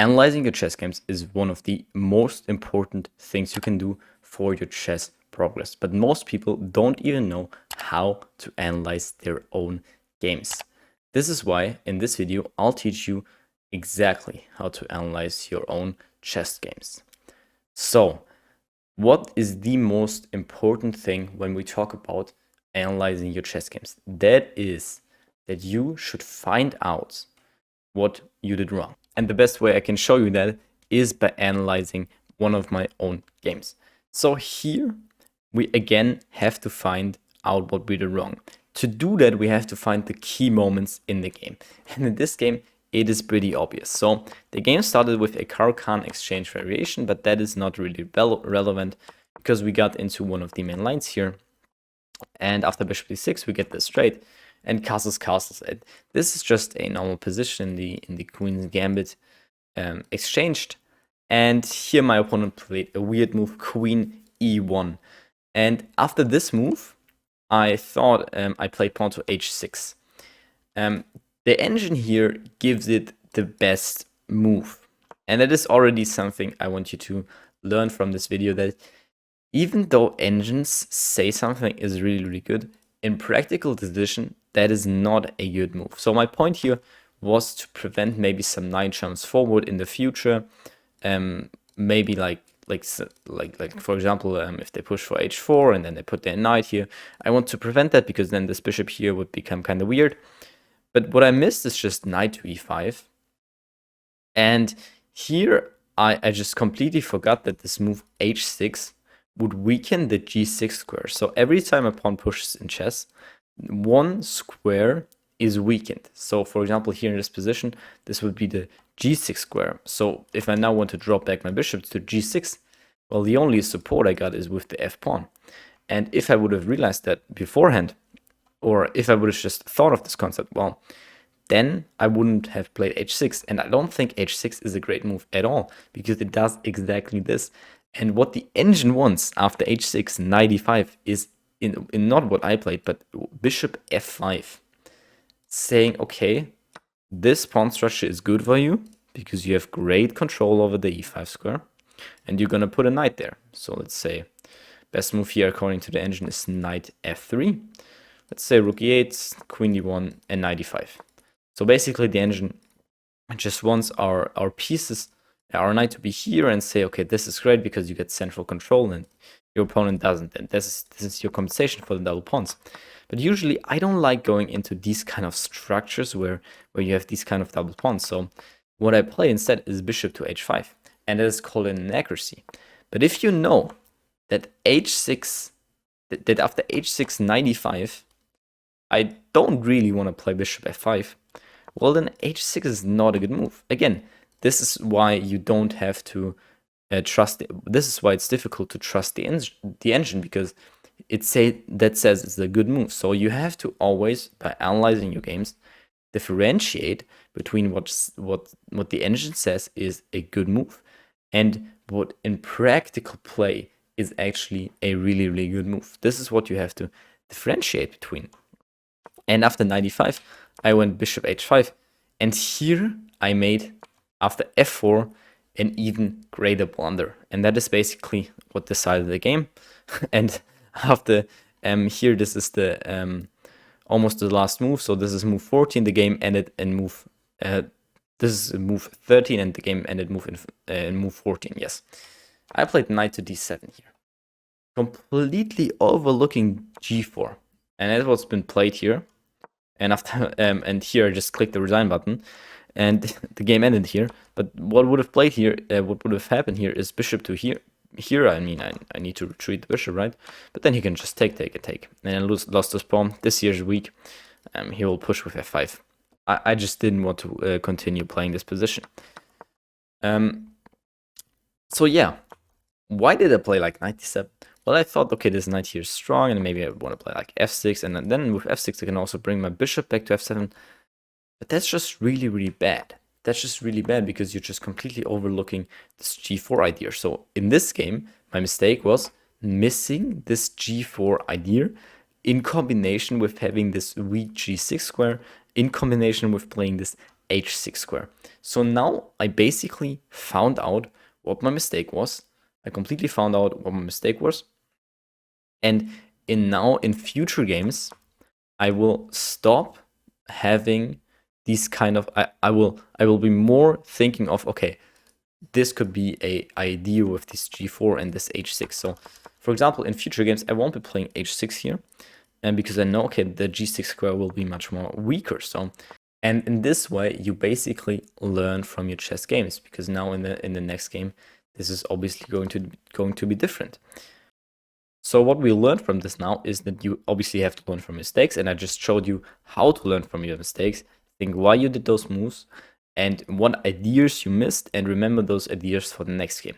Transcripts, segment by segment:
Analyzing your chess games is one of the most important things you can do for your chess progress, but most people don't even know how to analyze their own games. This is why in this video I'll teach you exactly how to analyze your own chess games. So, what is the most important thing when we talk about analyzing your chess games? That is that you should find out what you did wrong. And the best way I can show you that is by analyzing one of my own games. So here we again have to find out what we did wrong. To do that, we have to find the key moments in the game. And in this game, it is pretty obvious. So the game started with a Caro-Kann exchange variation, but that is not really relevant because we got into one of the main lines here. And after bishop d6, we get this straight and castles. And this is just a normal position in the queen's gambit exchanged. And here my opponent played a weird move, queen e1. And after this move, I thought I played pawn to h6. The engine here gives it the best move. And that is already something I want you to learn from this video, that even though engines say something is really, really good, in practical decision, that is not a good move. So my point here was to prevent maybe some knight jumps forward in the future. Maybe like for example, if they push for h4 and then they put their knight here, I want to prevent that because then this bishop here would become kind of weird. But what I missed is just knight to e5. And here I just completely forgot that this move h6 would weaken the g6 square. So every time a pawn pushes in chess, one square is weakened. So for example, here in this position, this would be the g6 square. So if I now want to drop back my bishop to g6, well, the only support I got is with the f pawn. And if I would have realized that beforehand, or if I would have just thought of this concept, well, then I wouldn't have played h6. And I don't think h6 is a great move at all, because it does exactly this. And what the engine wants after h6, knight e5 is in not what I played, but bishop f5. Saying, okay, this pawn structure is good for you because you have great control over the e5 square. And you're going to put a knight there. So let's say best move here according to the engine is knight f3. Let's say rook e8, queen d1, and knight e5. So basically the engine just wants our pieces, our knight to be here and say, okay, this is great because you get central control and your opponent doesn't. And this is your compensation for the double pawns. But usually I don't like going into these kind of structures where you have these kind of double pawns. So what I play instead is bishop to h5. And that is called an inaccuracy. But if you know that h6, that after h6, knight e5, I don't really want to play bishop f5, well then h6 is not a good move. Again, this is why you don't have to trust it. This is why it's difficult to trust the engine, because it says it's a good move. So you have to always, by analyzing your games, differentiate between what the engine says is a good move and what in practical play is actually a really, really good move. This is what you have to differentiate between. And after knight e5, I went bishop h5, and here I made, after f4, an even greater blunder. And that is basically what decided the game. And after here, this is the almost the last move. So this is move 14. The game ended in move. This is move 13, and the game ended in move 14. Yes, I played knight to d7 here, completely overlooking g4, and that's what's been played here. And after and here I just clicked the resign button, and the game ended here. But what would have played here, what would have happened here is bishop to here. Here, I mean, I need to retreat the bishop, right? But then he can just take. And I lost this pawn. This here is weak. He will push with f5. I just didn't want to continue playing this position. So yeah, why did I play like knight d7? Well, I thought, okay, this knight here is strong, and maybe I want to play like f6, and then with f6 I can also bring my bishop back to f7. But that's just really, really bad. That's just really bad because you're just completely overlooking this g4 idea. So in this game, my mistake was missing this g4 idea in combination with having this weak g6 square, in combination with playing this h6 square. So now I basically found out what my mistake was. I completely found out what my mistake was. And in future games, I will stop having these kind of, I will be more thinking of, okay, this could be a idea with this g4 and this h6. So for example, in future games, I won't be playing h6 here, and because I know, okay, the g6 square will be much more weaker. So, and in this way, you basically learn from your chess games, because now in the next game, this is obviously going to be different. So what we learned from this now is that you obviously have to learn from mistakes, and I just showed you how to learn from your mistakes, think why you did those moves, and what ideas you missed, and remember those ideas for the next game.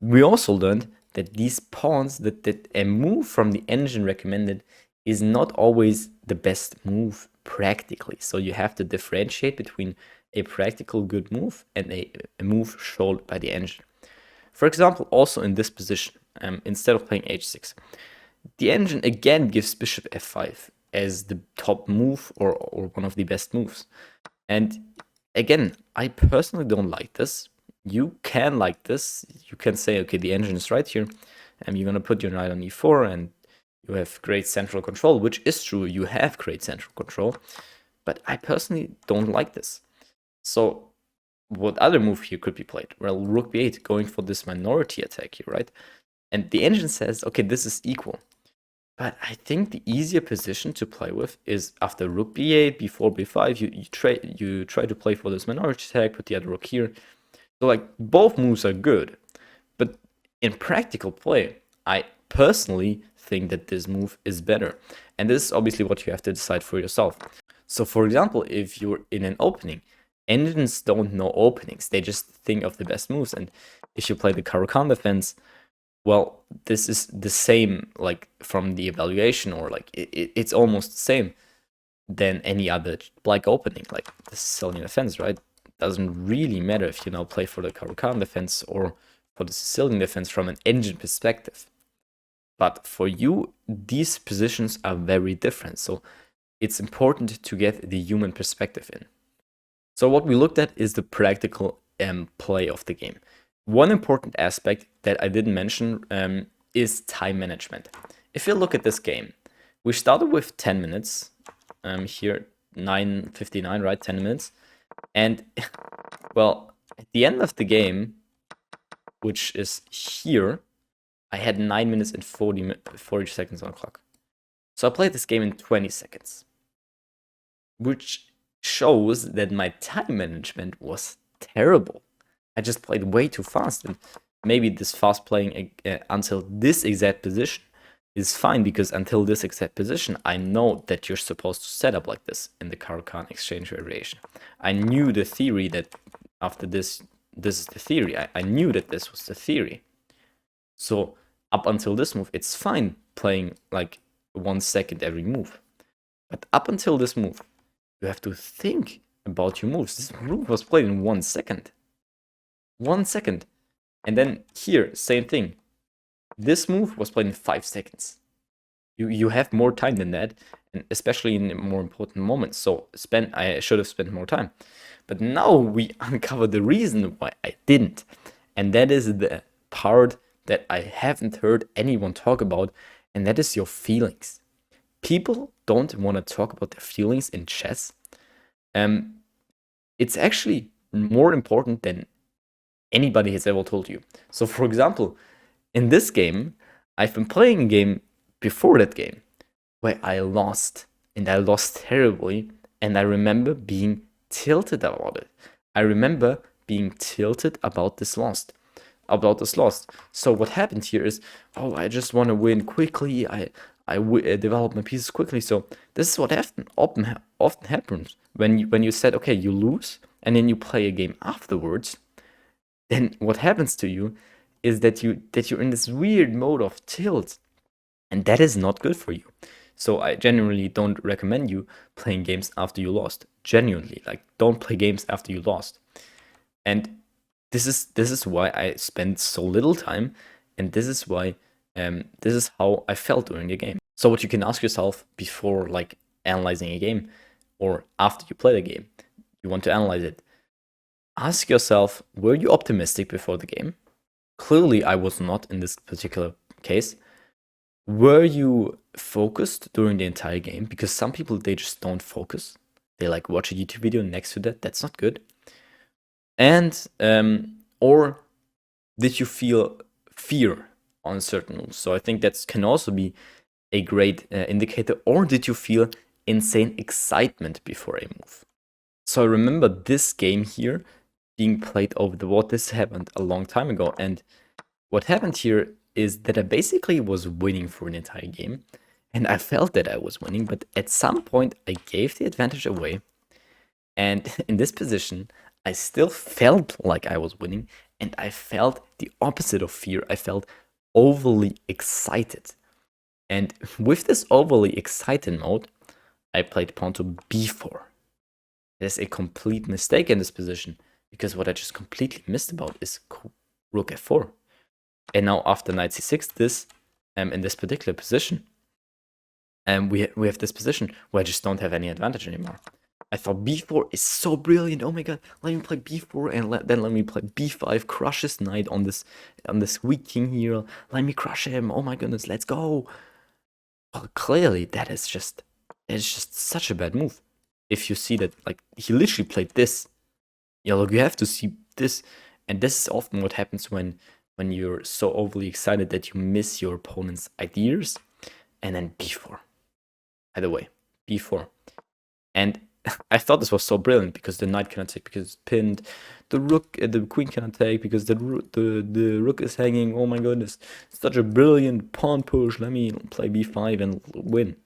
We also learned that these pawns, that a move from the engine recommended is not always the best move practically. So you have to differentiate between a practical good move and a move shown by the engine. For example, also in this position, instead of playing h6, the engine again gives bishop f5 as the top move, or one of the best moves. And again, I personally don't like this. You can like this. You can say, okay, the engine is right here, and you're gonna put your knight on e4, and you have great central control, which is true. You have great central control, but I personally don't like this. So what other move here could be played? Well, rook b8, going for this minority attack here, right? And the engine says, okay, this is equal. But I think the easier position to play with is after rook b8, b4, b5, you try to play for this minority attack, put the other rook here. So like both moves are good, but in practical play, I personally think that this move is better. And this is obviously what you have to decide for yourself. So for example, if you're in an opening, engines don't know openings, they just think of the best moves. And if you play the Caro-Kann defense, well, this is the same, like from the evaluation, or like it's almost the same than any other black opening, like the Sicilian defense, right? Doesn't really matter if you now play for the Caro-Kann defense or for the Sicilian defense from an engine perspective. But for you, these positions are very different. So it's important to get the human perspective in. So what we looked at is the practical play of the game. One important aspect that I didn't mention is time management. If you look at this game, we started with 10 minutes, here 9:59, right, 10 minutes. And well, at the end of the game, which is here, I had 9 minutes and 40 seconds on the clock. So I played this game in 20 seconds, which shows that my time management was terrible. I just played way too fast, and maybe this fast playing until this exact position is fine, because until this exact position, I know that you're supposed to set up like this in the Caro-Kann exchange variation. I knew the theory that after this is the theory. I knew that this was the theory. So up until this move, it's fine playing like 1 second every move. But up until this move, you have to think about your moves. This move was played in 1 second. 1 second. And then here, same thing. This move was played in 5 seconds. You have more time than that, and especially in more important moments. So I should have spent more time. But now we uncover the reason why I didn't. And that is the part that I haven't heard anyone talk about, and that is your feelings. People don't want to talk about their feelings in chess. It's actually more important than anybody has ever told you. So for example, in this game, I've been playing a game before that game where I lost, and I lost terribly, and I remember being tilted about it. I remember being tilted about this loss. So what happened here is, oh, I just want to win quickly. I develop my pieces quickly. So this is what often happens when you said, okay, you lose, and then you play a game afterwards. Then what happens to you is that you're in this weird mode of tilt, and that is not good for you. So I genuinely don't recommend you playing games after you lost. Genuinely, like, don't play games after you lost. And this is why I spent so little time, and this is why this is how I felt during the game. So what you can ask yourself before like analyzing a game, or after you play the game, you want to analyze it. Ask yourself, were you optimistic before the game? Clearly, I was not in this particular case. Were you focused during the entire game? Because some people, they just don't focus. They like watch a YouTube video next to that. That's not good. And or did you feel fear on certain moves? So I think that can also be a great indicator. Or did you feel insane excitement before a move? So I remember this game here being played over the wall. This happened a long time ago, and what happened here is that I basically was winning for an entire game, and I felt that I was winning, but at some point I gave the advantage away, and in this position I still felt like I was winning, and I felt the opposite of fear. I felt overly excited, and with this overly excited mode I played pawn to b4. There's a complete mistake in this position, because what I just completely missed about is rook f4. And now after knight c6, this in this particular position, we have this position where I just don't have any advantage anymore. I thought b4 is so brilliant. Oh my god, let me play b4 and then let me play b5, crush his knight on this weak king here. Let me crush him. Oh my goodness, let's go. Well, clearly that is just such a bad move. If you see that, like, he literally played this. Yeah, look, you have to see this, and this is often what happens when you're so overly excited that you miss your opponent's ideas. And then b4. Either way, b4. And I thought this was so brilliant because the knight cannot take because it's pinned. The queen cannot take because the rook is hanging. Oh my goodness, such a brilliant pawn push. Let me play b5 and win.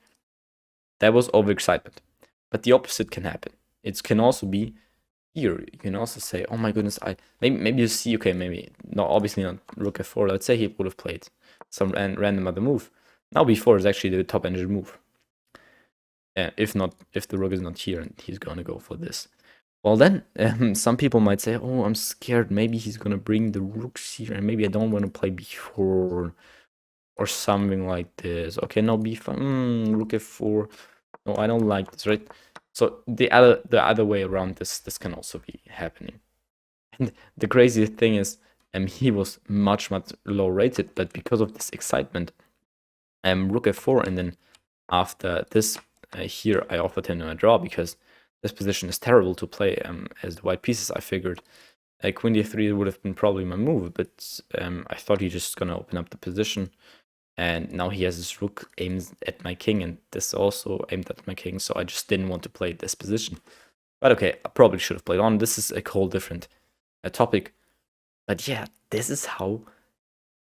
That was overexcitement. But the opposite can happen. It can also be here. You can also say, oh my goodness, maybe you see, okay, maybe not, obviously not rook f4. Let's say he would have played some random other move. Now b4 is actually the top engine move. If the rook is not here and he's gonna go for this. Well then, some people might say, oh, I'm scared. Maybe he's gonna bring the rooks here, and maybe I don't want to play b4 or something like this. Okay, no b5. Rook f4. No, I don't like this, right? So the other way around, this can also be happening. And the crazy thing is, he was much low rated, but because of this excitement, rook f4, and then after this here, I offered him a draw because this position is terrible to play as the white pieces. I figured queen d3 would have been probably my move, but I thought he's just gonna open up the position. And now he has his rook aimed at my king, and this also aimed at my king, so I just didn't want to play this position. But okay, I probably should have played on. This is a whole different topic. But yeah, this is how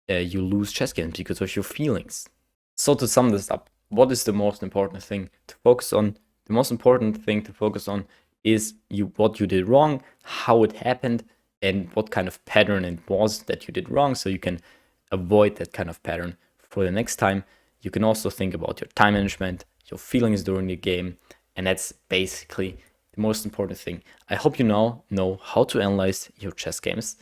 you lose chess games, because of your feelings. So to sum this up, what is the most important thing to focus on? The most important thing to focus on is what you did wrong, how it happened, and what kind of pattern it was that you did wrong, so you can avoid that kind of pattern for the next time. You can also think about your time management, your feelings during the game, and that's basically the most important thing. I hope you now know how to analyze your chess games.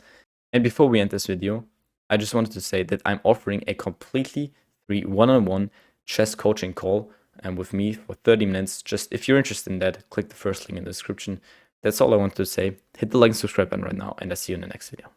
And before we end this video, I just wanted to say that I'm offering a completely free one-on-one chess coaching call with me for 30 minutes. Just if you're interested in that, click the first link in the description. That's all I wanted to say. Hit the like and subscribe button right now, and I'll see you in the next video.